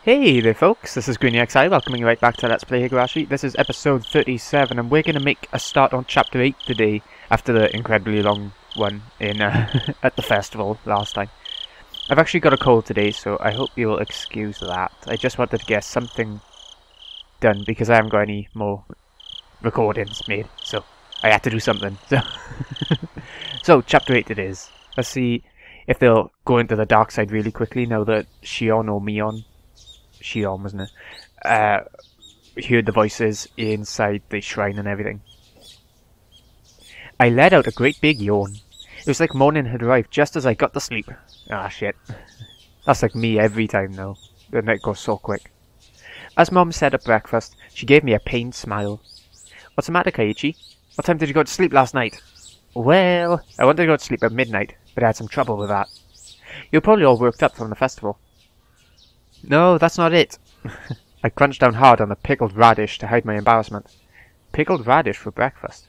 Hey there folks, this is GreenyXI welcoming you right back to Let's Play Higurashi. This is episode 37 and we're going to make a start on chapter 8 today after the incredibly long one in at the festival last time. I've actually got a cold today, so I hope you'll excuse that. I just wanted to get something done because I haven't got any more recordings made, so I had to do something. So chapter 8 it is. Let's see if they'll go into the dark side really quickly now that Shion wasn't it? Heard the voices inside the shrine and everything. I let out a great big yawn. It was like morning had arrived just as I got to sleep. Ah shit. That's like me every time though. The night goes so quick. As Mom set up breakfast, she gave me a pained smile. What's the matter, Keiichi? What time did you go to sleep last night? Well, I wanted to go to sleep at midnight, but I had some trouble with that. You're probably all worked up from the festival. No, that's not it. I crunched down hard on a pickled radish to hide my embarrassment. Pickled radish for breakfast?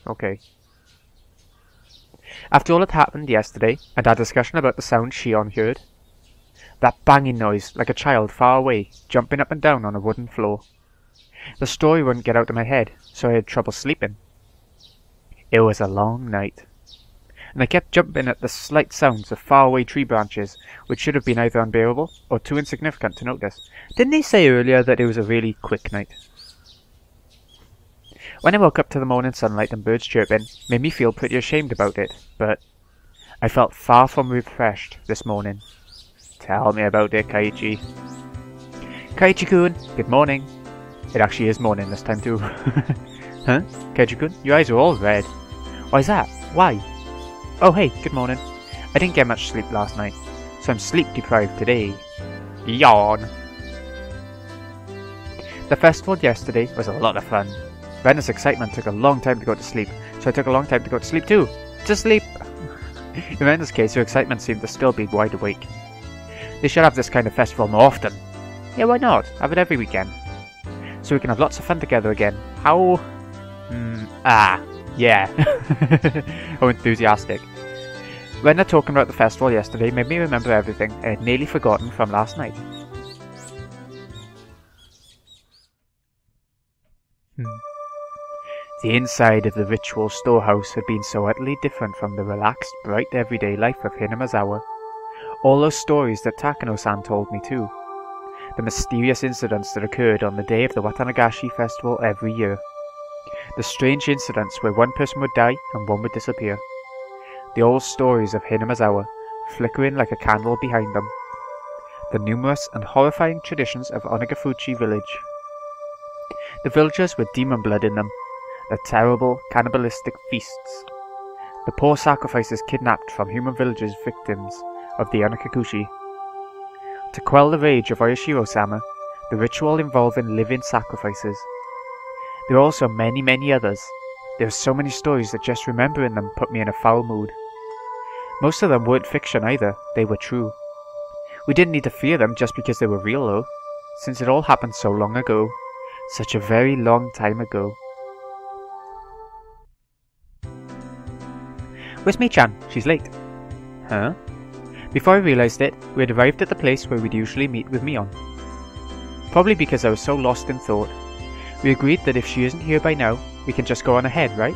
Okay. After all that happened yesterday, and our discussion about the sound Shion heard, that banging noise like a child far away, jumping up and down on a wooden floor. The story wouldn't get out of my head, so I had trouble sleeping. It was a long night, and I kept jumping at the slight sounds of faraway tree branches, which should have been either unbearable or too insignificant to notice. Didn't they say earlier that it was a really quick night? When I woke up to the morning sunlight and birds chirping, made me feel pretty ashamed about it, but I felt far from refreshed this morning. Tell me about it, Keiichi. Keiichi-kun, good morning. It actually is morning this time too. Huh? Keiichi-kun, your eyes are all red. Why is that? Why? Oh hey, good morning. I didn't get much sleep last night, so I'm sleep deprived today. Yawn. The festival yesterday was a lot of fun. Rena's excitement took a long time to go to sleep, so I took a long time to go to sleep too. To sleep! In Rena's case, her excitement seemed to still be wide awake. They should have this kind of festival more often. Yeah, why not? Have it every weekend. So we can have lots of fun together again. How? Yeah. How enthusiastic. Rena talking about the festival yesterday made me remember everything I had nearly forgotten from last night. The inside of the ritual storehouse had been so utterly different from the relaxed, bright everyday life of Hinamazawa. All those stories that Takano-san told me too. The mysterious incidents that occurred on the day of the Watanagashi festival every year. The strange incidents where one person would die and one would disappear. The old stories of Hinamazawa, flickering like a candle behind them. The numerous and horrifying traditions of Onagafuchi village. The villagers with demon blood in them. The terrible cannibalistic feasts. The poor sacrifices kidnapped from human villagers victims of the Onagakushi. To quell the rage of Oyashiro-sama, the ritual involving living sacrifices. There are also many others. There are so many stories that just remembering them put me in a foul mood. Most of them weren't fiction either, they were true. We didn't need to fear them just because they were real though, since it all happened so long ago. Such a very long time ago. Where's Mi-chan? She's late. Huh? Before I realised it, we had arrived at the place where we'd usually meet with Mion. Probably because I was so lost in thought. We agreed that if she isn't here by now, we can just go on ahead, right?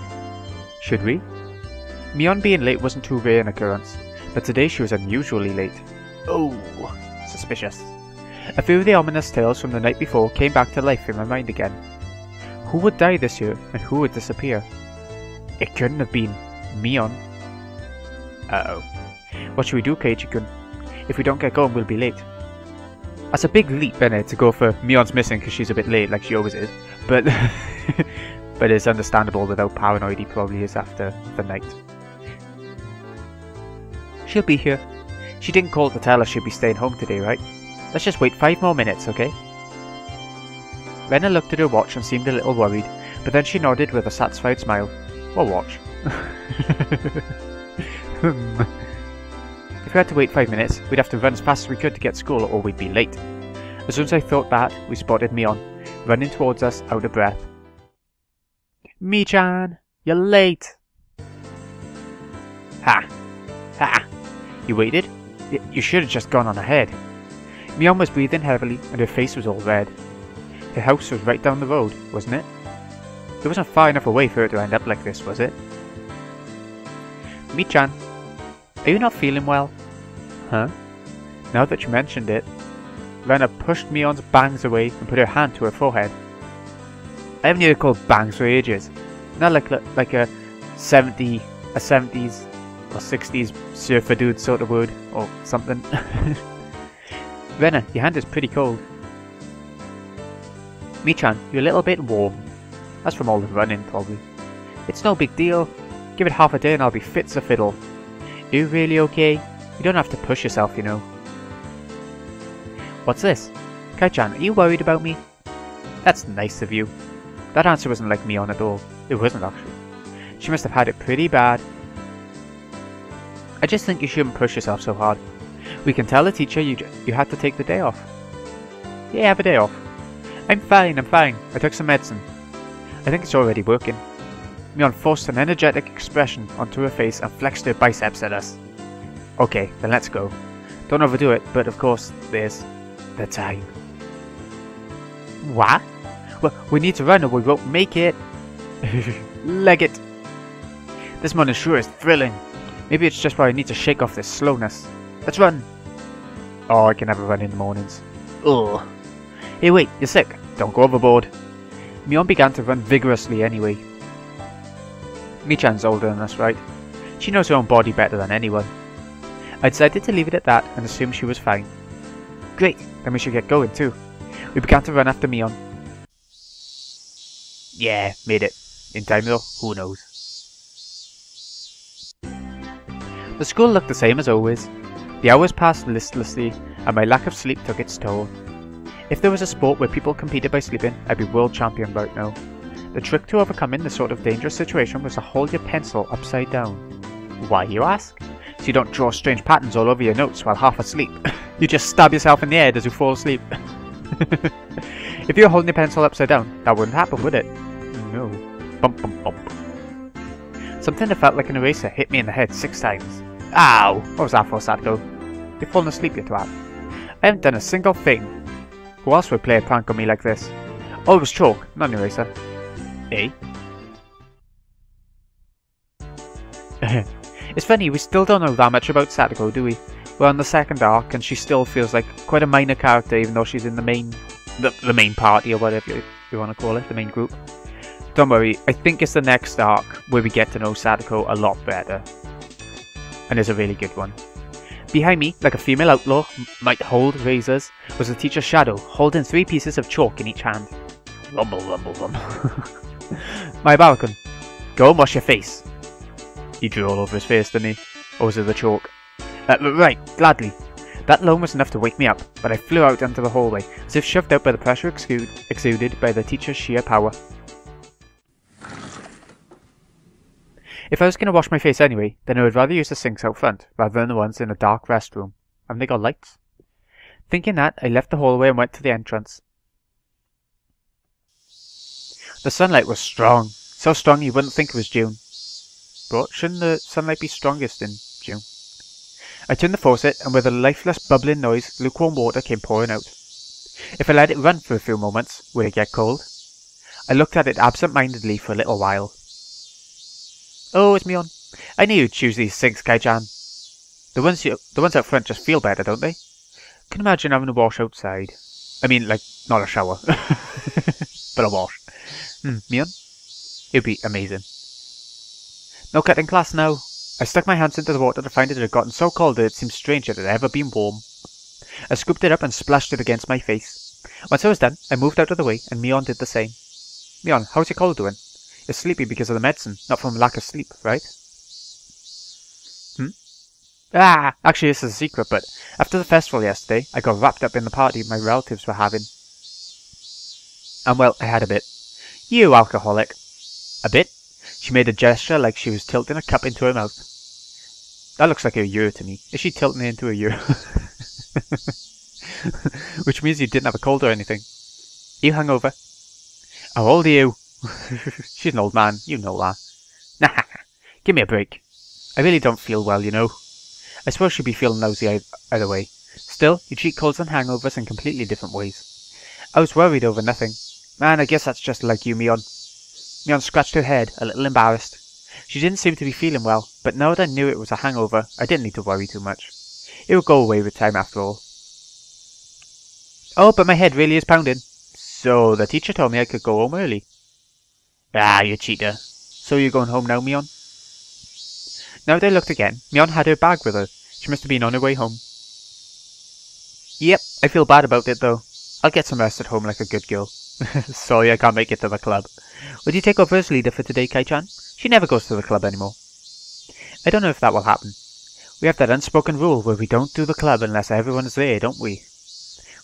Should we? Mion being late wasn't too rare an occurrence, but today she was unusually late. Oh, suspicious. A few of the ominous tales from the night before came back to life in my mind again. Who would die this year, and who would disappear? It couldn't have been Mion. Uh-oh. What should we do, Keiichi-kun? If we don't get going, we'll be late. That's a big leap, innit, to go for Mion's missing because she's a bit late, like she always is. But but it's understandable with how paranoid he probably is after the night. She'll be here. She didn't call to tell us she'll be staying home today, right? Let's just wait 5 more minutes, okay? Rena looked at her watch and seemed a little worried, but then she nodded with a satisfied smile. What watch? If we had to wait 5 minutes, we'd have to run as fast as we could to get to school or we'd be late. As soon as I thought that, we spotted Mion, running towards us out of breath. Mi-chan, you're late! Ha! Ha! You waited? You should have just gone on ahead. Mion was breathing heavily and her face was all red. Her house was right down the road, wasn't it? It wasn't far enough away for her to end up like this, was it? Mi-chan, are you not feeling well? Huh? Now that you mentioned it, Rena pushed Mion's bangs away and put her hand to her forehead. I haven't heard it called bangs for ages. Not like a 70s or 60s surfer dude sort of word or something. Rena, your hand is pretty cold. Mi-chan, you're a little bit warm. That's from all the running, probably. It's no big deal. Give it half a day and I'll be fit as a fiddle. Are you really okay? You don't have to push yourself, you know. What's this? Keiichi-chan, are you worried about me? That's nice of you. That answer wasn't like Mion at all. It wasn't actually. She must have had it pretty bad. I just think you shouldn't push yourself so hard. We can tell the teacher you had to take the day off. Yeah, have a day off. I'm fine. I took some medicine. I think it's already working. Mion forced an energetic expression onto her face and flexed her biceps at us. Okay, then let's go. Don't overdo it, but of course, there's the time. What? Well, we need to run or we won't make it. Leg it. This morning sure is thrilling. Maybe it's just why I need to shake off this slowness. Let's run. Oh, I can never run in the mornings. Ugh. Hey wait, you're sick. Don't go overboard. Mion began to run vigorously anyway. Mi-chan's older than us, right? She knows her own body better than anyone. I decided to leave it at that and assume she was fine. Great, then we should get going too. We began to run after Mion. Yeah, made it. In time though, who knows. The school looked the same as always. The hours passed listlessly and my lack of sleep took its toll. If there was a sport where people competed by sleeping, I'd be world champion right now. The trick to overcoming this sort of dangerous situation was to hold your pencil upside down. Why, you ask? So you don't draw strange patterns all over your notes while half asleep. You just stab yourself in the head as you fall asleep. If you were holding your pencil upside down, that wouldn't happen, would it? No. Bump bump bump. Something that felt like an eraser hit me in the head 6 times. Ow! What was that for, Sadako? You've fallen asleep, you twat. I haven't done a single thing. Who else would play a prank on me like this? Oh, it was chalk, not an eraser. Eh? It's funny, we still don't know that much about Sadako, do we? We're on the second arc and she still feels like quite a minor character even though she's in the main party or whatever you want to call it, the main group. Don't worry, I think it's the next arc where we get to know Sadako a lot better. And it's a really good one. Behind me, like a female outlaw might hold razors, was the teacher's shadow, holding 3 pieces of chalk in each hand. Rumble, rumble, rumble. My Balkan, go and wash your face. He drew all over his face, didn't he? Or was it the chalk? Right, gladly. That alone was enough to wake me up, but I flew out into the hallway, as if shoved out by the pressure exuded by the teacher's sheer power. If I was going to wash my face anyway, then I would rather use the sinks out front, rather than the ones in a dark restroom. Haven't they got lights? Thinking that, I left the hallway and went to the entrance. The sunlight was strong. So strong you wouldn't think it was June. But shouldn't the sunlight be strongest in June? I turned the faucet, and with a lifeless bubbling noise, lukewarm water came pouring out. If I let it run for a few moments, would it get cold? I looked at it absent-mindedly for a little while. Oh, it's Mion. I knew you'd choose these sinks, Keiichi-chan. The ones out front just feel better, don't they? Can imagine having a wash outside. I mean, like, not a shower. But a wash. Mion? It'd be amazing. No cutting class now. I stuck my hands into the water to find it had gotten so cold that it seemed strange that it had ever been warm. I scooped it up and splashed it against my face. Once I was done, I moved out of the way, and Mion did the same. Mion, how's your cold doing? You're sleepy because of the medicine, not from lack of sleep, right? Actually this is a secret, but after the festival yesterday, I got wrapped up in the party my relatives were having. And well, I had a bit. You alcoholic. A bit? She made a gesture like she was tilting a cup into her mouth. That looks like a euro to me. Is she tilting it into a euro? Which means you didn't have a cold or anything. You hungover? How old are you? She's an old man, you know that. Nah, give me a break. I really don't feel well, you know. I suppose she'd be feeling lousy either way. Still, you treat colds and hangovers in completely different ways. I was worried over nothing. Man, I guess that's just like you, Mion. Mion scratched her head, a little embarrassed. She didn't seem to be feeling well, but now that I knew it was a hangover, I didn't need to worry too much. It would go away with time after all. Oh, but my head really is pounding. So, the teacher told me I could go home early. Ah, you cheater. So you're going home now, Mion? Now that I looked again, Mion had her bag with her. She must have been on her way home. Yep, I feel bad about it though. I'll get some rest at home like a good girl. Sorry I can't make it to the club. Would you take over as leader for today, Kei-chan? She never goes to the club anymore. I don't know if that will happen. We have that unspoken rule where we don't do the club unless everyone is there, don't we?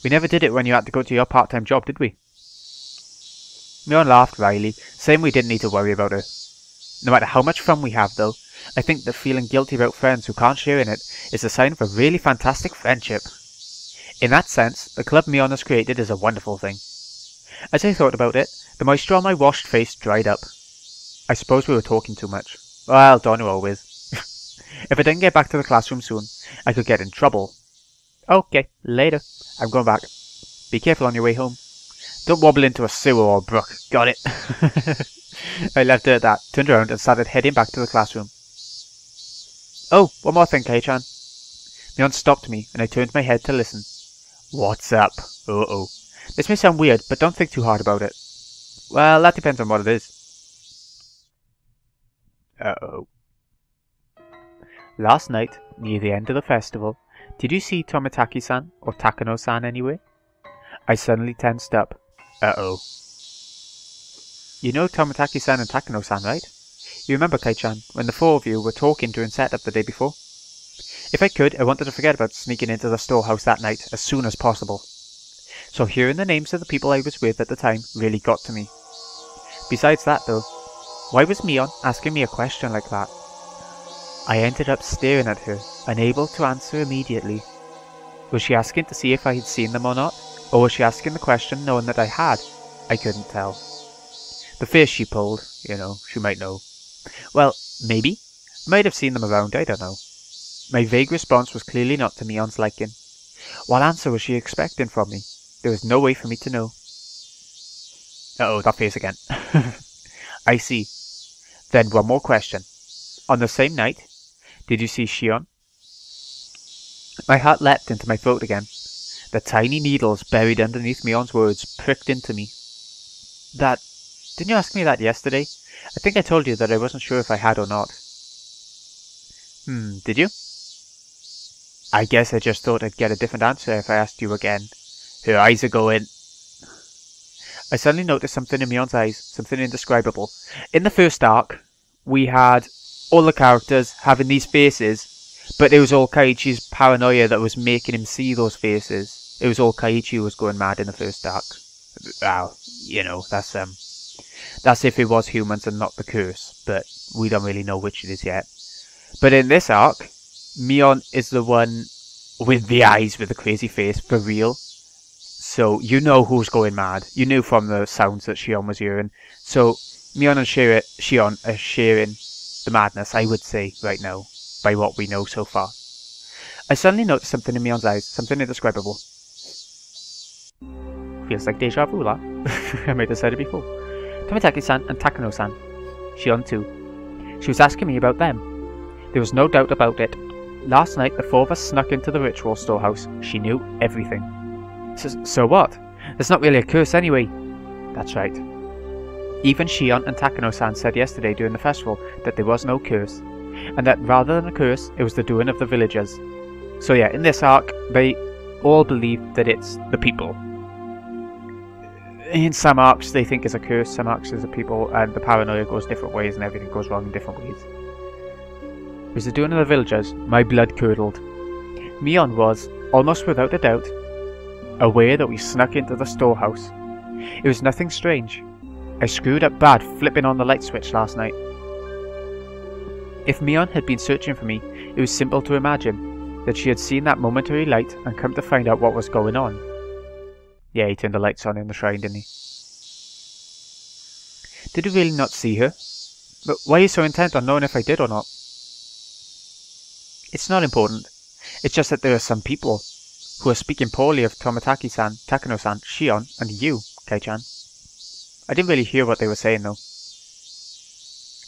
We never did it when you had to go to your part-time job, did we? Mion laughed wryly, saying we didn't need to worry about her. No matter how much fun we have though, I think that feeling guilty about friends who can't share in it is a sign of a really fantastic friendship. In that sense, the club Mion has created is a wonderful thing. As I thought about it, the moisture on my washed face dried up. I suppose we were talking too much. Well, don't you always. If I didn't get back to the classroom soon, I could get in trouble. Okay, later. I'm going back. Be careful on your way home. Don't wobble into a sewer or brook. Got it? I left her at that, turned around and started heading back to the classroom. Oh, one more thing, Kei-chan. Mion stopped me and I turned my head to listen. What's up? Uh-oh. This may sound weird, but don't think too hard about it. Well, that depends on what it is. Uh-oh. Last night, near the end of the festival, did you see Tomitaki-san or Takano-san anywhere? I suddenly tensed up. Uh-oh. You know Tomitaki-san and Takano-san, right? You remember, Kei-chan, when the four of you were talking during setup the day before? If I could, I wanted to forget about sneaking into the storehouse that night as soon as possible. So hearing the names of the people I was with at the time really got to me. Besides that though, why was Mion asking me a question like that? I ended up staring at her, unable to answer immediately. Was she asking to see if I had seen them or not? Or was she asking the question knowing that I had? I couldn't tell. The face she pulled, you know, she might know. Well, maybe. I might have seen them around, I don't know. My vague response was clearly not to Mion's liking. What answer was she expecting from me? There was no way for me to know. Uh-oh, that face again. I see. Then one more question. On the same night, did you see Shion? My heart leapt into my throat again. The tiny needles buried underneath Mion's words pricked into me. Didn't you ask me that yesterday? I think I told you that I wasn't sure if I had or not. Did you? I guess I just thought I'd get a different answer if I asked you again. Her eyes are going. I suddenly noticed something in Mion's eyes, something indescribable. In the first arc, we had all the characters having these faces, but it was all Keiichi's paranoia that was making him see those faces. It was all Keiichi who was going mad in the first arc. Well, you know, that's if it was humans and not the curse, but we don't really know which it is yet. But in this arc, Mion is the one with the eyes with the crazy face, for real. So you know who's going mad. You knew from the sounds that Shion was hearing. So Mion and Shion are sharing the madness, I would say, right now, by what we know so far. I suddenly noticed something in Mion's eyes, something indescribable. Feels like deja vu, lah. I might have said it before. Tomitaki-san and Takano-san. Shion too. She was asking me about them. There was no doubt about it. Last night, the four of us snuck into the ritual storehouse. She knew everything. So what? There's not really a curse anyway. That's right. Even Shion and Takano-san said yesterday during the festival that there was no curse, and that rather than a curse, it was the doing of the villagers. So yeah, in this arc, they all believe that it's the people. In some arcs, they think it's a curse, some arcs is the people, and the paranoia goes different ways and everything goes wrong in different ways. It was the doing of the villagers. My blood curdled. Mion was, almost without a doubt, aware that we snuck into the storehouse. It was nothing strange. I screwed up bad flipping on the light switch last night. If Mion had been searching for me, it was simple to imagine that she had seen that momentary light and come to find out what was going on. Yeah, he turned the lights on in the shrine, didn't he? Did you really not see her? But why are you so intent on knowing if I did or not? It's not important. It's just that there are some people. who are speaking poorly of Tomotaki-san, Takano-san, Shion, and you, Kei-chan. I didn't really hear what they were saying though.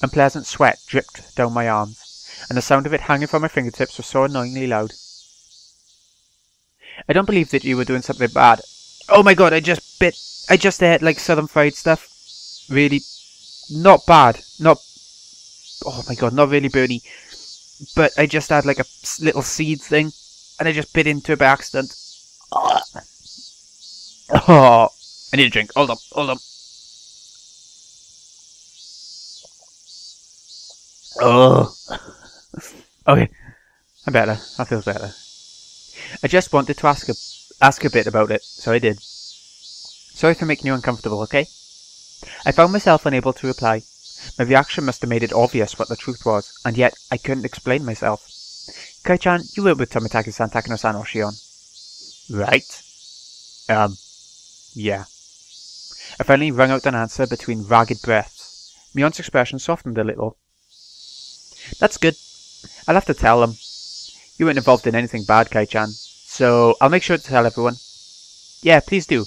Unpleasant sweat dripped down my arms, and the sound of it hanging from my fingertips was so annoyingly loud. I don't believe that you were doing something bad. Oh my god, I just ate like southern fried stuff. Really, not bad. Oh my god, not really burny. But I just had like a little seed thing, and I just bit into it by accident. Oh, I need a drink. Hold on. Oh. Okay, I'm better. I feel better. I just wanted to ask a bit about it, so I did. Sorry for making you uncomfortable, okay? I found myself unable to reply. My reaction must have made it obvious what the truth was, and yet I couldn't explain myself. Kei-chan, you were with Tomotaki-san, Takano-san, or Shion. Right. Yeah. I finally wrung out an answer between ragged breaths. Mion's expression softened a little. That's good. I'll have to tell them. You weren't involved in anything bad, Kei-chan, so I'll make sure to tell everyone. Yeah, please do.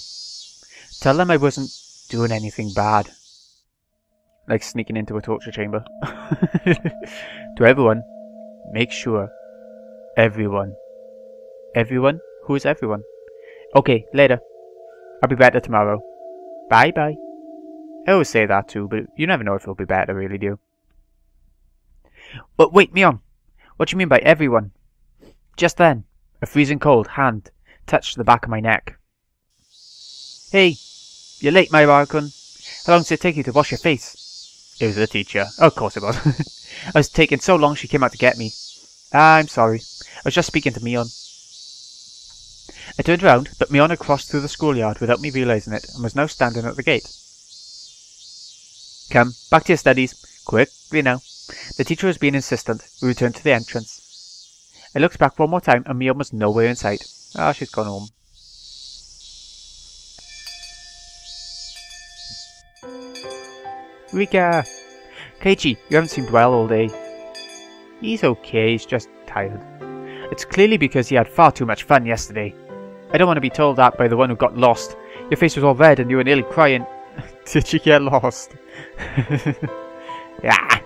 Tell them I wasn't doing anything bad. Like sneaking into a torture chamber. To everyone, make sure. Everyone. Everyone? Who is everyone? Okay, later. I'll be better tomorrow. Bye bye. I always say that too, but you never know if it'll be better, really, do you? But wait, Mion. What do you mean by everyone? Just then, a freezing cold hand touched the back of my neck. Hey, you're late, my Barakun. How long did it take you to wash your face? It was the teacher. Oh, of course it was. I was taking so long she came out to get me. I'm sorry. I was just speaking to Mion. I turned round, but Mion had crossed through the schoolyard without me realising it and was now standing at the gate. Come, back to your studies. Quickly now. The teacher was being insistent. We returned to the entrance. I looked back one more time and Mion was nowhere in sight. Ah, she's gone home. Rika! Keiichi, you haven't seemed well all day. He's okay, he's just tired. It's clearly because he had far too much fun yesterday. I don't want to be told that by the one who got lost. Your face was all red and you were nearly crying. Did you get lost? Yeah.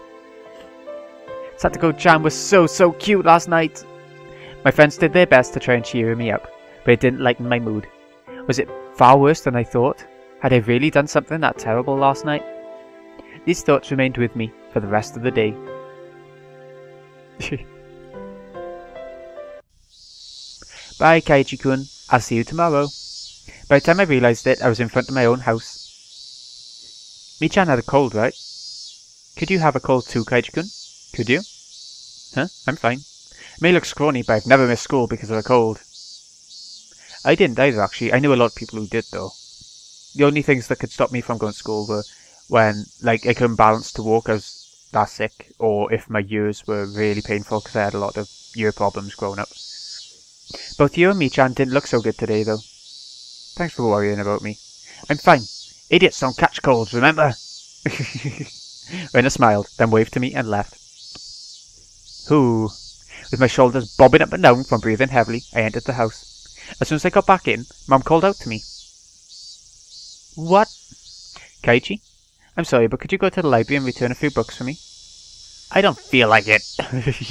Satoko-chan was so cute last night. My friends did their best to try and cheer me up, but it didn't lighten my mood. Was it far worse than I thought? Had I really done something that terrible last night? These thoughts remained with me for the rest of the day. Bye, Keiichi-kun. I'll see you tomorrow. By the time I realised it, I was in front of my own house. Mi-chan had a cold, right? Could you have a cold too, Keiichi-kun? Could you? Huh? I'm fine. I may look scrawny, but I've never missed school because of a cold. I didn't either, actually. I knew a lot of people who did, though. The only things that could stop me from going to school were when, like, I couldn't balance to walk, I was that sick, or if my ears were really painful because I had a lot of ear problems growing up. Both you and Mi-chan didn't look so good today, though. Thanks for worrying about me. I'm fine. Idiots don't catch colds, remember? Rena smiled, then waved to me and left. Whew. With my shoulders bobbing up and down from breathing heavily, I entered the house. As soon as I got back in, Mum called out to me. What? Keiichi? I'm sorry, but could you go to the library and return a few books for me? I don't feel like it.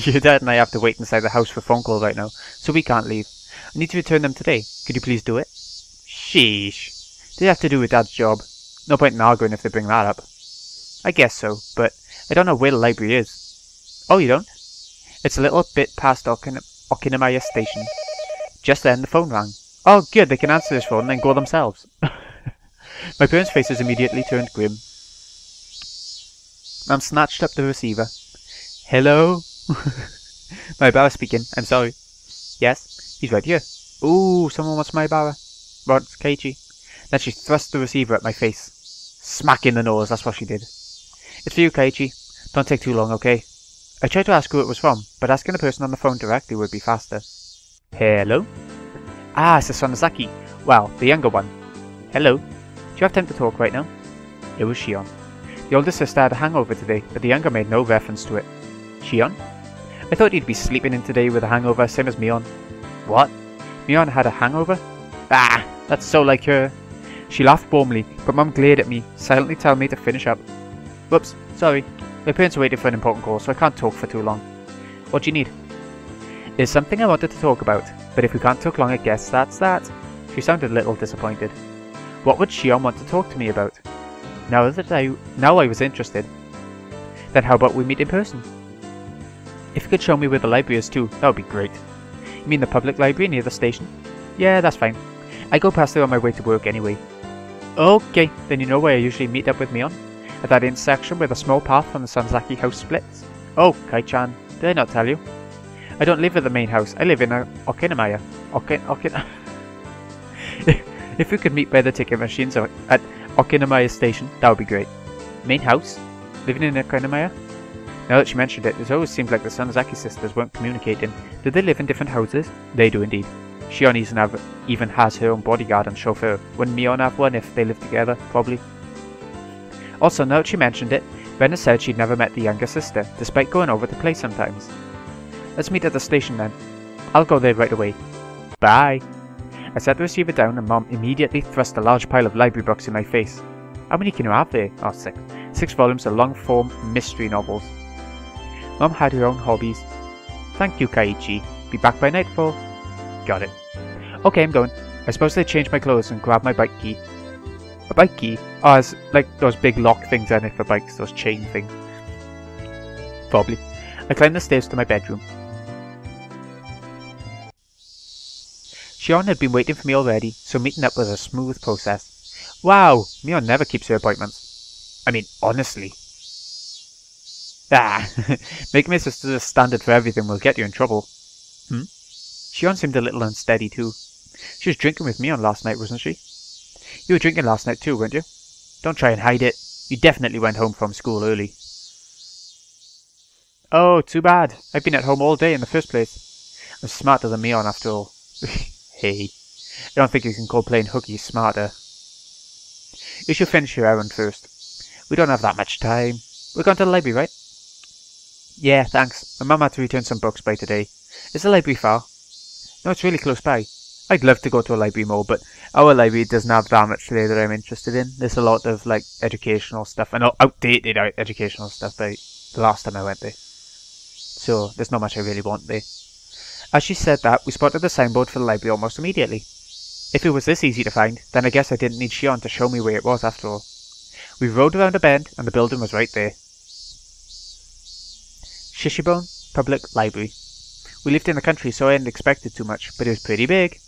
Your dad and I have to wait inside the house for a phone call right now, so we can't leave. I need to return them today. Could you please do it? Sheesh. They have to do with Dad's job. No point in arguing if they bring that up. I guess so, but I don't know where the library is. Oh, you don't? It's a little bit past Okinamaya Station. Just then, the phone rang. Oh, good, they can answer this phone and then go themselves. My parents' faces immediately turned grim. Mum snatched up the receiver. Hello? My Bara speaking. I'm sorry. Yes, he's right here. Ooh, someone wants my Bara. What's Keiichi? Then she thrust the receiver at my face. Smack in the nose, that's what she did. It's for you, Keiichi. Don't take too long, okay? I tried to ask who it was from, but asking the person on the phone directly would be faster. Hello? Ah, it's the Sonozaki. Well, the younger one. Hello? Do you have time to talk right now? It was Shion. The older sister had a hangover today, but the younger made no reference to it. Shion? I thought he'd be sleeping in today with a hangover, same as Mion. What? Mion had a hangover? Ah, that's so like her. She laughed warmly, but Mum glared at me, silently telling me to finish up. Whoops, sorry. My parents are waiting for an important call, so I can't talk for too long. What do you need? There's something I wanted to talk about, but if we can't talk long, I guess that's that. She sounded a little disappointed. What would Shion want to talk to me about? Now I was interested. Then how about we meet in person? If you could show me where the library is too, that would be great. You mean the public library near the station? Yeah, that's fine. I go past there on my way to work anyway. Okay, then you know where I usually meet up with Mion? At that intersection where the small path from the Sanzaki house splits? Oh, Kai-chan, did I not tell you? I don't live at the main house, I live in Okinamaya. If we could meet by the ticket machines at Okinamaya station, that would be great. Main house? Living in Okinamaya? Now that she mentioned it, it always seemed like the Sanzaki sisters weren't communicating. Did they live in different houses? They do indeed. Shion even has her own bodyguard and chauffeur. Wouldn't Mion have one if they lived together? Probably. Also, now that she mentioned it, Brenda said she'd never met the younger sister, despite going over to play sometimes. Let's meet at the station then. I'll go there right away. Bye. I set the receiver down and Mom immediately thrust a large pile of library books in my face. How many can you have there? Oh, 6. 6 volumes of long-form mystery novels. Mom had her own hobbies. Thank you, Keiichi. Be back by nightfall. Got it. Okay, I'm going. I suppose they change my clothes and grab my bike key. A bike key? Oh, it's like those big lock things on it for bikes, those chain things. Probably. I climbed the stairs to my bedroom. Shion had been waiting for me already, so meeting up was a smooth process. Wow, Mion never keeps her appointments. I mean, honestly. Ah, making my sister the standard for everything will get you in trouble. Shion seemed a little unsteady too. She was drinking with Mion last night, wasn't she? You were drinking last night too, weren't you? Don't try and hide it. You definitely went home from school early. Oh, too bad. I've been at home all day in the first place. I'm smarter than Mion after all. Hey, I don't think you can call playing hooky smarter. You should finish your errand first. We don't have that much time. We're going to the library, right? Yeah, thanks. My mum had to return some books by today. Is the library far? No, it's really close by. I'd love to go to a library more, but our library doesn't have that much today that I'm interested in. There's a lot of, like, educational stuff, and outdated educational stuff by the last time I went there. So, there's not much I really want there. As she said that, we spotted the signboard for the library almost immediately. If it was this easy to find, then I guess I didn't need Shion to show me where it was after all. We rode around a bend, and the building was right there. Shishibone Public Library. We lived in the country, so I hadn't expected too much, but it was pretty big.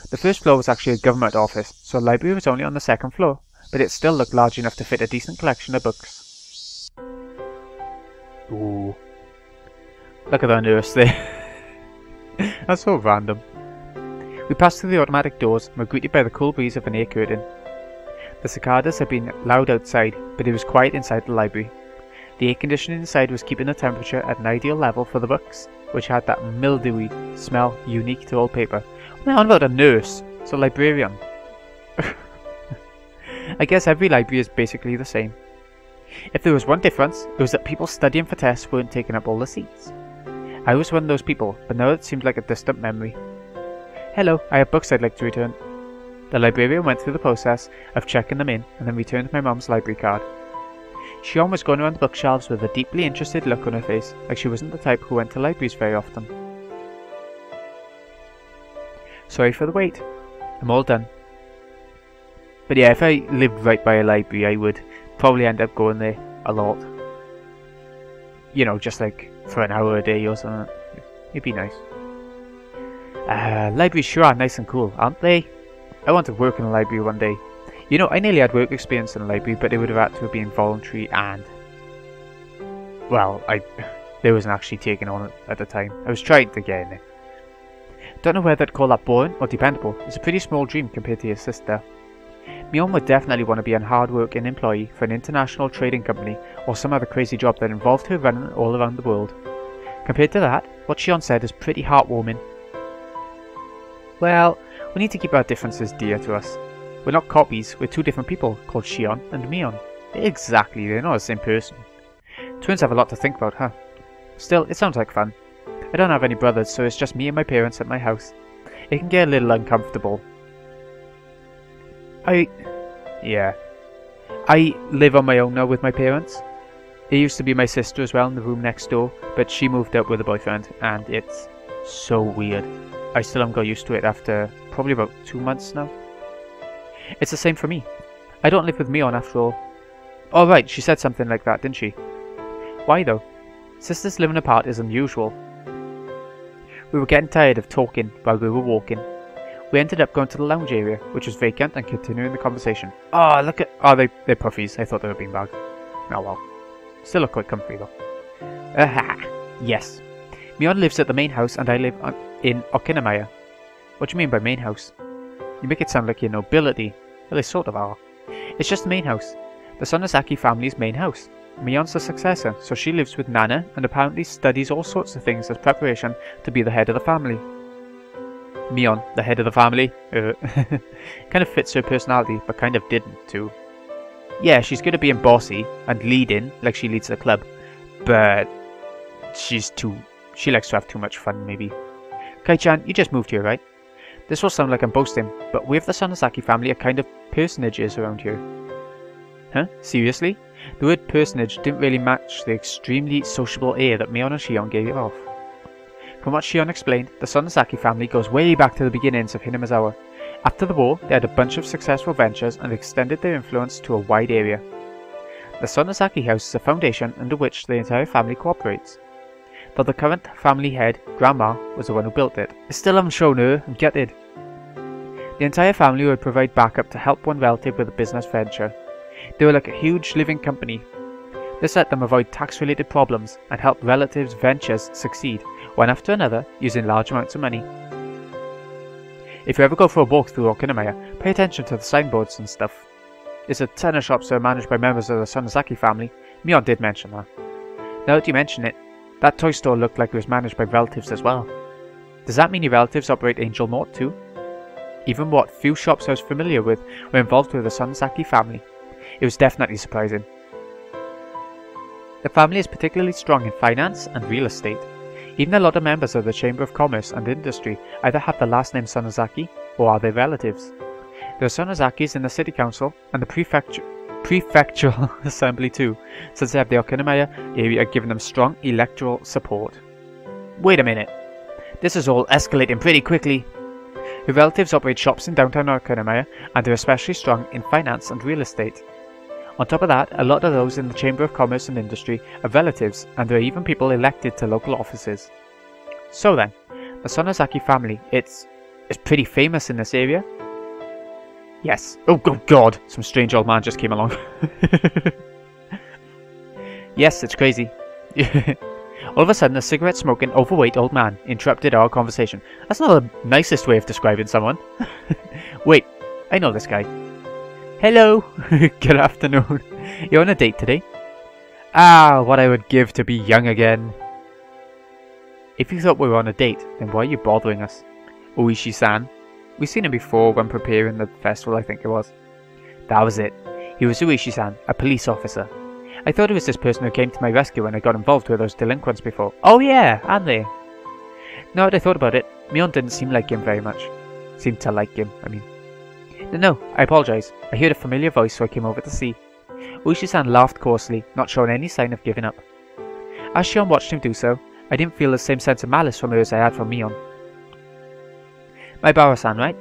The first floor was actually a government office, so the library was only on the second floor, but it still looked large enough to fit a decent collection of books. Ooh. Look at that nurse there. That's so random. We passed through the automatic doors and were greeted by the cool breeze of an air curtain. The cicadas had been loud outside, but it was quiet inside the library. The air conditioning inside was keeping the temperature at an ideal level for the books, which had that mildewy smell unique to old paper. What am I on about a nurse? It's a librarian. I guess every library is basically the same. If there was one difference, it was that people studying for tests weren't taking up all the seats. I was one of those people, but now it seemed like a distant memory. Hello, I have books I'd like to return. The librarian went through the process of checking them in and then returned my mum's library card. Shion was going around the bookshelves with a deeply interested look on her face, like she wasn't the type who went to libraries very often. Sorry for the wait. I'm all done. But yeah, if I lived right by a library, I would probably end up going there a lot. You know, just like for an hour a day or something. It'd be nice. Libraries sure are nice and cool, aren't they? I want to work in a library one day. You know, I nearly had work experience in a library, but it would have had to have been voluntary and... well, there wasn't actually taken on it at the time. I was trying to get in it. Don't know whether to call that boring or dependable. It's a pretty small dream compared to your sister. Mion would definitely want to be a hard-working employee for an international trading company or some other crazy job that involved her running all around the world. Compared to that, what Shion said is pretty heartwarming. Well, we need to keep our differences dear to us. We're not copies, we're two different people called Shion and Mion. Exactly, they're not the same person. Twins have a lot to think about, huh? Still, it sounds like fun. I don't have any brothers, so it's just me and my parents at my house. It can get a little uncomfortable. Yeah. I live on my own now with my parents. There used to be my sister as well in the room next door, but she moved out with a boyfriend, and it's so weird. I still haven't got used to it after probably about 2 months now. It's the same for me. I don't live with Mion after all. Oh right, she said something like that, didn't she? Why though? Sisters living apart is unusual. We were getting tired of talking while we were walking. We ended up going to the lounge area, which was vacant, and continuing the conversation. Oh, look at... Oh, they're puffies. I thought they were beanbag. Oh well. Still look quite comfy though. Aha! Yes. Mion lives at the main house and I live in Okinamaya. What do you mean by main house? You make it sound like you're nobility. Well, they sort of are. It's just the main house. The Sonozaki family's main house. Mion's the successor, so she lives with Nana and apparently studies all sorts of things as preparation to be the head of the family. Mion, the head of the family? Kind of fits her personality, but kind of didn't too. Yeah, she's good at being bossy and leading, like she leads the club, but she likes to have too much fun, maybe. Keiichi, you just moved here, right? This will sound like I'm boasting, but we of the Sonozaki family are kind of personages around here. Huh? Seriously? The word personage didn't really match the extremely sociable air that Mion and Shion gave off. From what Shion explained, the Sonozaki family goes way back to the beginnings of Hinamizawa. After the war, they had a bunch of successful ventures and extended their influence to a wide area. The Sonozaki house is a foundation under which the entire family cooperates. Though the current family head, Grandma, was the one who built it. I still haven't shown her, I'm gutted. The entire family would provide backup to help one relative with a business venture. They were like a huge living company. This let them avoid tax-related problems and help relatives' ventures succeed, one after another, using large amounts of money. If you ever go for a walk through Okinamaya, pay attention to the signboards and stuff. There's a ton of shops that are managed by members of the Sonozaki family. Mion did mention that. Now that you mention it, that toy store looked like it was managed by relatives as well. Does that mean your relatives operate Angel Mart too? Even what few shops I was familiar with were involved with the Sonozaki family. It was definitely surprising. The family is particularly strong in finance and real estate. Even a lot of members of the Chamber of Commerce and Industry either have the last name Sonozaki or are their relatives. There are Sonozakis in the city council and the prefectural assembly too, since they have the Okinamaya area giving them strong electoral support. Wait a minute. This is all escalating pretty quickly. Her relatives operate shops in downtown Okinamaya and are especially strong in finance and real estate. On top of that, a lot of those in the Chamber of Commerce and Industry are relatives, and there are even people elected to local offices. So then, the Sonozaki family, it's pretty famous in this area? Yes. Oh god, some strange old man just came along. Yes, it's crazy. All of a sudden, a cigarette-smoking, overweight old man interrupted our conversation. That's not the nicest way of describing someone. Wait, I know this guy. Hello! Good afternoon. You're on a date today? Ah, what I would give to be young again. If you thought we were on a date, then why are you bothering us? Ooishi-san. We've seen him before when preparing the festival, I think it was. That was it. He was Ooishi-san, a police officer. I thought it was this person who came to my rescue when I got involved with those delinquents before. Oh yeah, aren't they? Now that I thought about it, Mion didn't seem like him very much. Seemed to like him, I mean. No, I apologise. I heard a familiar voice, so I came over to see. Ooishi-san laughed coarsely, not showing any sign of giving up. As Shion watched him do so, I didn't feel the same sense of malice from her as I had from Mion. My Bara-san, right?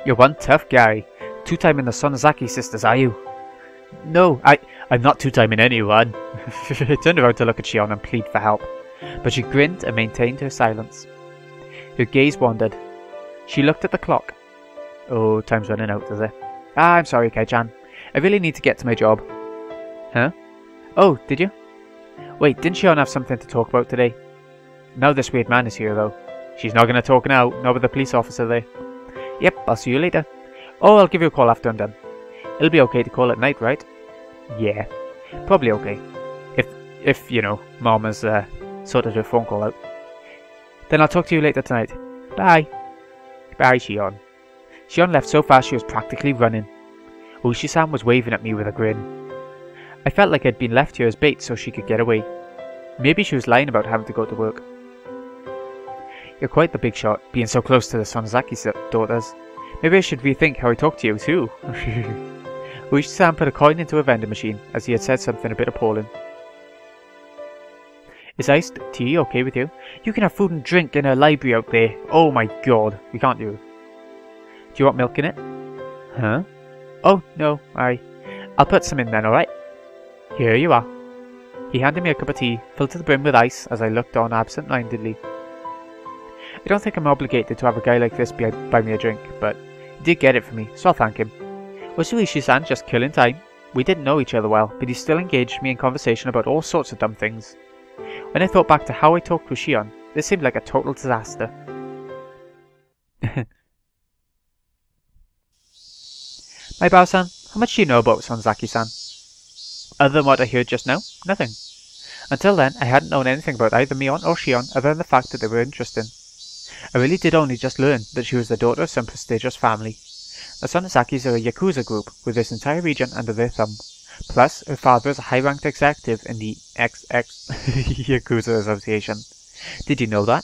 You're one tough guy. Two-timing the Sonozaki sisters, are you? No, I'm not two-timing anyone. I turned around to look at Shion and plead for help, but she grinned and maintained her silence. Her gaze wandered. She looked at the clock. Oh, time's running out, is it? Ah, I'm sorry, Kei-chan. I really need to get to my job. Huh? Oh, did you? Wait, didn't Shion have something to talk about today? Now this weird man is here, though. She's not going to talk now, not with the police officer there. Yep, I'll see you later. Oh, I'll give you a call after I'm done. It'll be okay to call at night, right? Yeah, probably okay. If you know, Mom has sorted her phone call out. Then I'll talk to you later tonight. Bye. Bye, Shion. Shion left so fast she was practically running. Ooishi-san was waving at me with a grin. I felt like I'd been left here as bait so she could get away. Maybe she was lying about having to go to work. You're quite the big shot, being so close to the Sonozaki's daughters. Maybe I should rethink how I talk to you too. Ooishi-san put a coin into a vending machine, as he had said something a bit appalling. Is iced tea okay with you? You can have food and drink in a library out there. Oh my god, we can't do. Do you want milk in it? Huh? Oh, no, I'll put some in then, alright? Here you are. He handed me a cup of tea, filled to the brim with ice, as I looked on absent-mindedly. I don't think I'm obligated to have a guy like this buy me a drink, but he did get it for me, so I'll thank him. Was Ooishi-san just killing time? We didn't know each other well, but he still engaged me in conversation about all sorts of dumb things. When I thought back to how I talked with Shion, this seemed like a total disaster. My Bao-san, how much do you know about Sonozaki-san? Other than what I heard just now, nothing. Until then, I hadn't known anything about either Mion or Shion other than the fact that they were interesting. I really did only just learn that she was the daughter of some prestigious family. The Sonozakis are a Yakuza group with this entire region under their thumb. Plus, her father is a high-ranked executive in the XX Yakuza Association. Did you know that?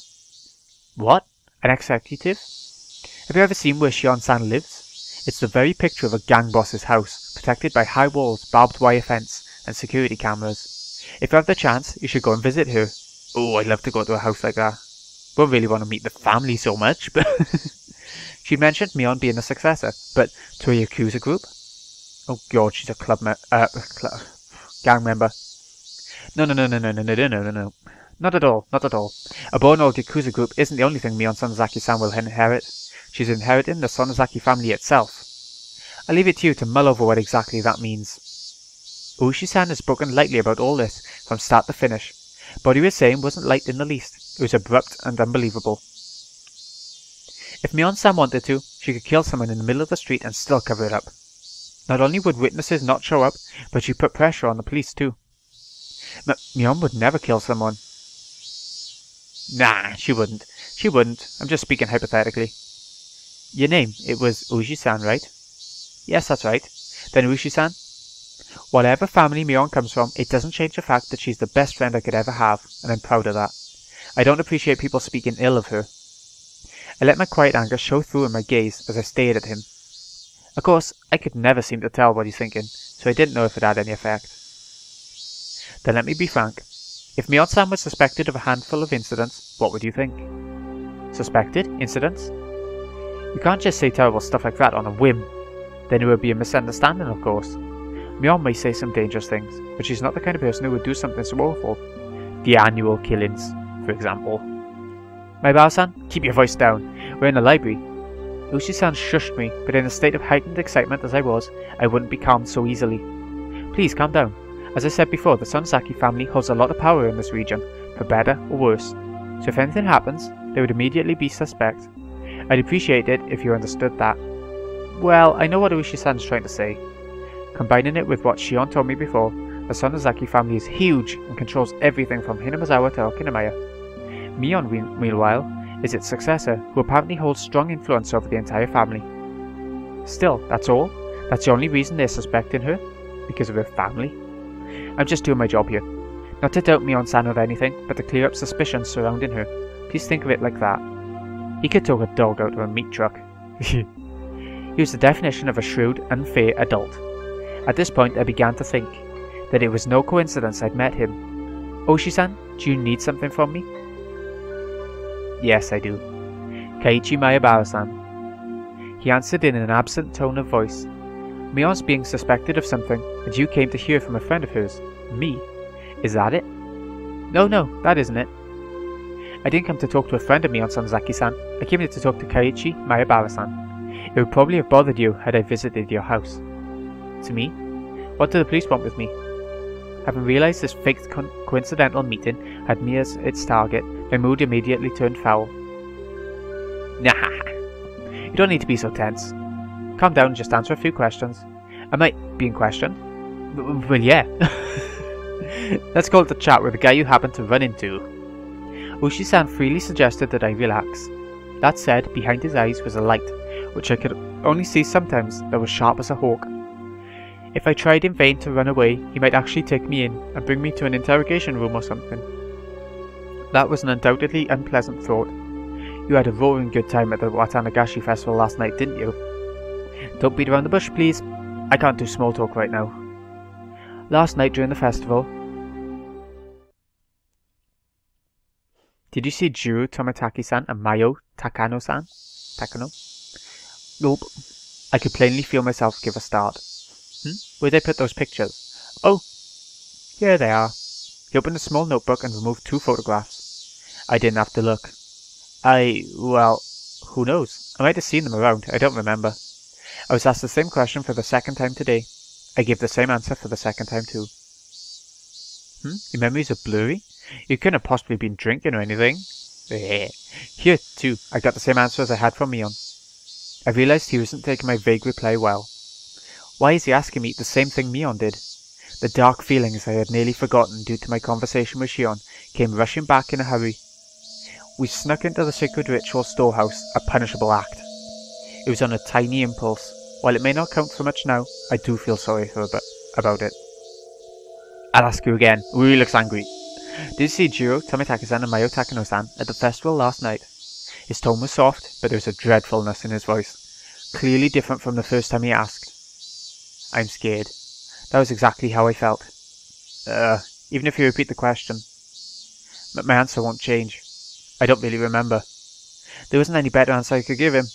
What? An executive? Have you ever seen where Shion-san lives? It's the very picture of a gang boss's house, protected by high walls, barbed wire fence, and security cameras. If you have the chance, you should go and visit her. Oh, I'd love to go to a house like that. Won't really want to meet the family so much, but... She mentioned Mion being a successor, but to a Yakuza group? Oh god, she's a gang member. No. Not at all, not at all. A born old Yakuza group isn't the only thing Mion Sonozaki-san will inherit. She's inheriting the Sonozaki family itself. I'll leave it to you to mull over what exactly that means. Ooishi-san has spoken lightly about all this, from start to finish. But what he was saying wasn't light in the least. It was abrupt and unbelievable. If Mion-san wanted to, she could kill someone in the middle of the street and still cover it up. Not only would witnesses not show up, but she put pressure on the police too. Mion would never kill someone. Nah, she wouldn't. She wouldn't. I'm just speaking hypothetically. Your name, it was Ooishi-san, right? Yes, that's right. Then Ooishi-san? Whatever family Mion comes from, it doesn't change the fact that she's the best friend I could ever have, and I'm proud of that. I don't appreciate people speaking ill of her. I let my quiet anger show through in my gaze as I stared at him. Of course, I could never seem to tell what he's thinking, so I didn't know if it had any effect. Then let me be frank. If Mion-san was suspected of a handful of incidents, what would you think? Suspected? Incidents? You can't just say terrible stuff like that on a whim. Then it would be a misunderstanding, of course. Mion may say some dangerous things, but she's not the kind of person who would do something so awful. The annual killings, for example. My Bao-san, keep your voice down. We're in the library. Ooishi-san shushed me, but in a state of heightened excitement as I was, I wouldn't be calmed so easily. Please calm down. As I said before, the Sonozaki family holds a lot of power in this region, for better or worse. So if anything happens, they would immediately be suspect. I'd appreciate it if you understood that. Well, I know what Ooishi-san is trying to say. Combining it with what Shion told me before, the Sonozaki family is huge and controls everything from Hinamazawa to Okinamaya. Mion, meanwhile, is its successor, who apparently holds strong influence over the entire family. Still, that's all? That's the only reason they're suspecting her? Because of her family? I'm just doing my job here. Not to doubt Mion-san of anything, but to clear up suspicions surrounding her. Please think of it like that. He could talk a dog out of a meat truck. He was the definition of a shrewd, unfair adult. At this point I began to think that it was no coincidence I'd met him. Ooishi-san, do you need something from me? Yes, I do. Keiichi Bao-san. He answered in an absent tone of voice. Mion's being suspected of something, and you came to hear from a friend of hers. Me? Is that it? No, that isn't it. I didn't come to talk to a friend of Mion Sonozaki-san. I came here to talk to Keiichi Bao-san. It would probably have bothered you had I visited your house. To me? What do the police want with me? Having realised this faked coincidental meeting had me as its target, my mood immediately turned foul. Nah, you don't need to be so tense. Calm down and just answer a few questions. Am I being questioned? Well, yeah. Let's call it a chat with the guy you happened to run into. Ooishi-san freely suggested that I relax. That said, behind his eyes was a light, which I could only see sometimes, that was sharp as a hawk. If I tried in vain to run away, he might actually take me in and bring me to an interrogation room or something. That was an undoubtedly unpleasant thought. You had a roaring good time at the Watanagashi festival last night, didn't you? Don't beat around the bush, please. I can't do small talk right now. Last night during the festival... Did you see Jiro Tomitaki-san and Mayo Takano-san? Takano? Nope. I could plainly feel myself give a start. Where'd they put those pictures? Oh, here they are. He opened a small notebook and removed 2 photographs. I didn't have to look. Well, who knows? I might have seen them around, I don't remember. I was asked the same question for the second time today. I gave the same answer for the second time too. Your memories are blurry? You couldn't have possibly been drinking or anything. Here, too, I got the same answer as I had from Mion. I realised he wasn't taking my vague reply well. Why is he asking me the same thing Mion did? The dark feelings I had nearly forgotten due to my conversation with Shion came rushing back in a hurry. We snuck into the sacred ritual storehouse, a punishable act. It was on a tiny impulse. While it may not count for much now, I do feel sorry about it. I'll ask you again. Uri looks angry. Did you see Jiro Tomitaki-san and Mayo Takano-san at the festival last night? His tone was soft, but there was a dreadfulness in his voice, clearly different from the first time he asked. I'm scared. That was exactly how I felt. Even if you repeat the question. But my answer won't change. I don't really remember. There wasn't any better answer I could give him.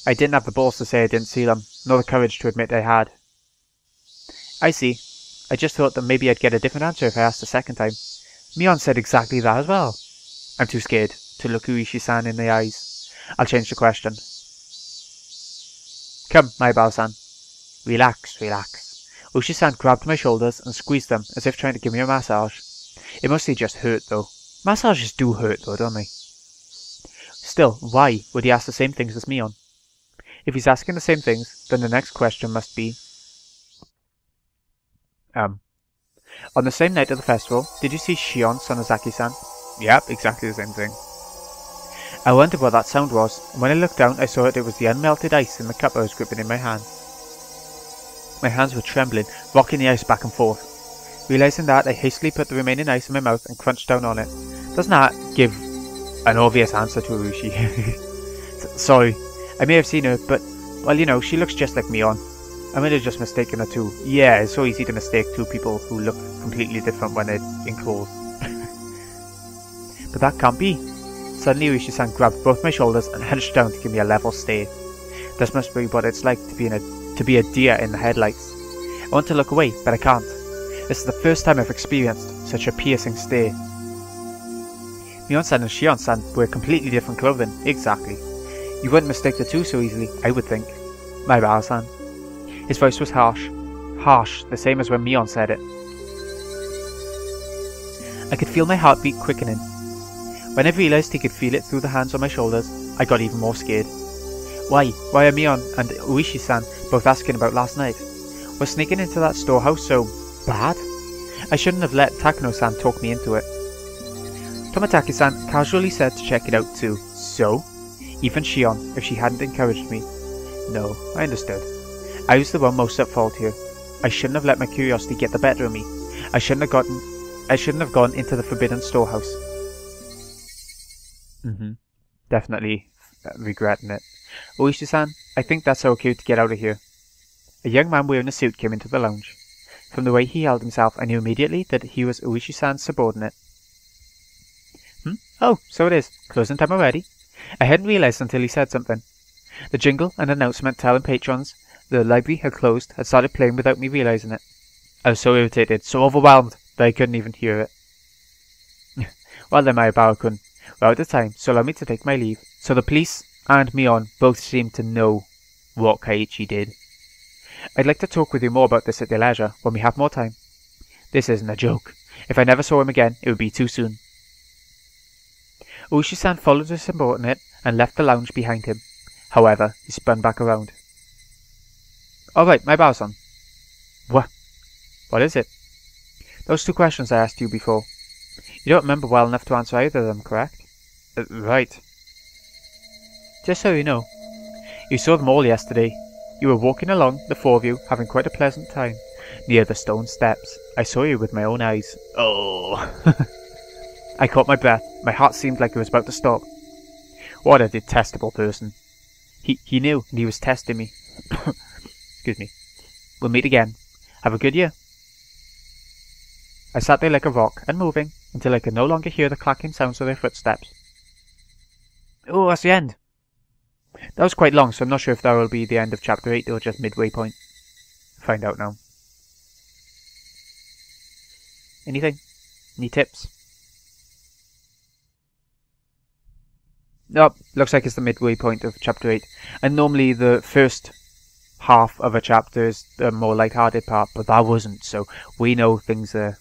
I didn't have the balls to say I didn't see them, nor the courage to admit I had. I see. I just thought that maybe I'd get a different answer if I asked a second time. Mion said exactly that as well. I'm too scared to look Ooishi-san in the eyes. I'll change the question. Come, my Bao-san. Relax, relax. Ooishi-san grabbed my shoulders and squeezed them as if trying to give me a massage. It mostly just hurt though. Massages do hurt though, don't they? Still, why would he ask the same things as Mion? If he's asking the same things, then the next question must be... On the same night of the festival, did you see Shion Sonozaki-san? Yep, exactly the same thing. I wondered what that sound was, and when I looked down I saw that it was the unmelted ice in the cup I was gripping in my hand. My hands were trembling, rocking the ice back and forth. Realising that, I hastily put the remaining ice in my mouth and crunched down on it. Doesn't that give an obvious answer to Ooishi? Sorry, I may have seen her, but, well, you know, she looks just like Mion. I might have just mistaken her too. Yeah, it's so easy to mistake two people who look completely different when they're in clothes. But that can't be. Suddenly Ooishi-san grabbed both my shoulders and hunched down to give me a level stare. This must be what it's like to be a deer in the headlights. I want to look away, but I can't. This is the first time I've experienced such a piercing stare. Mion-san and Shion-san wear completely different clothing. Exactly. You wouldn't mistake the two so easily, I would think. My Bao-san. His voice was harsh. Harsh, the same as when Mion said it. I could feel my heartbeat quickening. When I realised he could feel it through the hands on my shoulders, I got even more scared. Why are Mion and Ooishi-san both asking about last night? Was sneaking into that storehouse so bad? I shouldn't have let Takano-san talk me into it. Tomitaki-san casually said to check it out too. So? Even Shion, if she hadn't encouraged me. No, I understood. I was the one most at fault here. I shouldn't have let my curiosity get the better of me. I shouldn't have gone into the forbidden storehouse. Definitely regretting it. Ooishi-san, I think that's our cue to get out of here. A young man wearing a suit came into the lounge. From the way he held himself, I knew immediately that he was Ooishi-san's subordinate. Oh, so it is. Closing time already? I hadn't realised until he said something. The jingle and announcement telling patrons the library had closed had started playing without me realising it. I was so irritated, so overwhelmed, that I couldn't even hear it. Well then, my Bao-kun, we're out of time, so allow me to take my leave. So the police and Mion both seem to know what Keiichi did. I'd like to talk with you more about this at your leisure, when we have more time. This isn't a joke. If I never saw him again, it would be too soon. Ooishi-san followed his subordinate and left the lounge behind him. However, he spun back around. Alright, my Bao-san. What is it? Those two questions I asked you before. You don't remember well enough to answer either of them, correct? Right. Just so you know, you saw them all yesterday. You were walking along, the four of you, having quite a pleasant time, near the stone steps. I saw you with my own eyes. Oh! I caught my breath. My heart seemed like it was about to stop. What a detestable person. He knew, and he was testing me. Excuse me. We'll meet again. Have a good year. I sat there like a rock, unmoving, until I could no longer hear the clacking sounds of their footsteps. Oh, that's the end. That was quite long, so I'm not sure if that will be the end of chapter 8 or just midway point. Find out now. Anything? Any tips? Nope, looks like it's the midway point of chapter 8. And normally the first half of a chapter is the more light-hearted part, but that wasn't, so we know things are...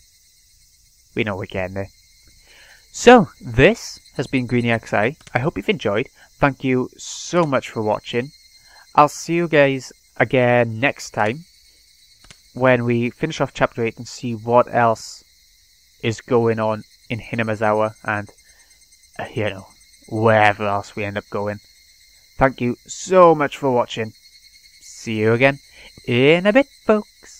we know we're getting there. So, this has been GreenyXI. I hope you've enjoyed. Thank you so much for watching. I'll see you guys again next time when we finish off chapter 8 and see what else is going on in Hinamazawa and, you know, wherever else we end up going. Thank you so much for watching. See you again in a bit, folks.